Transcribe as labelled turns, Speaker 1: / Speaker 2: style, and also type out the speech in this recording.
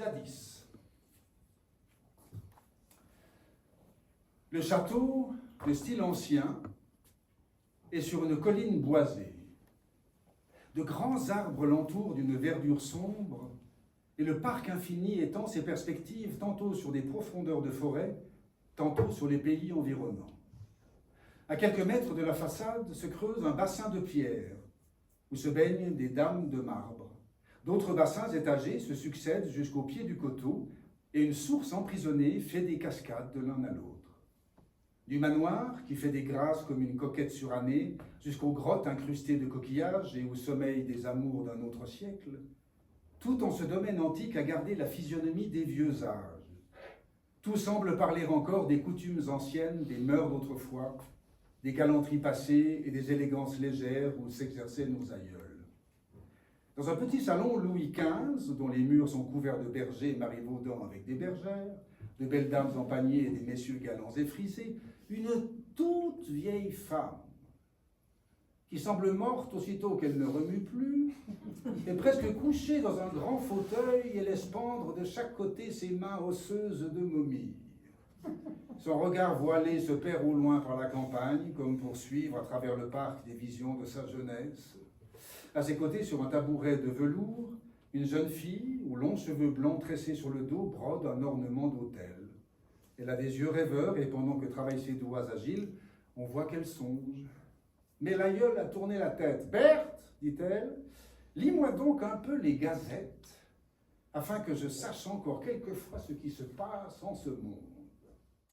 Speaker 1: Jadis. Le château, de style ancien, est sur une colline boisée. De grands arbres l'entourent d'une verdure sombre, et le parc infini étend ses perspectives tantôt sur des profondeurs de forêt, tantôt sur les pays environnants. À quelques mètres de la façade se creuse un bassin de pierre, où se baignent des dames de marbre. D'autres bassins étagés se succèdent jusqu'au pied du coteau, et une source emprisonnée fait des cascades de l'un à l'autre. Du manoir, qui fait des grâces comme une coquette surannée, jusqu'aux grottes incrustées de coquillages et où sommeillent des amours d'un autre siècle, tout en ce domaine antique a gardé la physionomie des vieux âges. Tout semble parler encore des coutumes anciennes, des mœurs d'autrefois, des galanteries passées et des élégances légères où s'exerçaient nos aïeuls. Dans un petit salon Louis XV, dont les murs sont couverts de bergers marivaudant avec des bergères, de belles dames en panier et des messieurs galants et frisés, une toute vieille femme, qui semble morte aussitôt qu'elle ne remue plus, est presque couchée dans un grand fauteuil et laisse pendre de chaque côté ses mains osseuses de momie. Son regard voilé se perd au loin par la campagne, comme pour suivre à travers le parc des visions de sa jeunesse. À ses côtés, sur un tabouret de velours, une jeune fille, aux longs cheveux blancs tressés sur le dos, brode un ornement d'autel. Elle a des yeux rêveurs et pendant que travaillent ses doigts agiles, on voit qu'elle songe. Mais l'aïeule a tourné la tête. « Berthe, dit-elle, lis-moi donc un peu les gazettes, afin que je sache encore quelquefois ce qui se passe en ce monde. »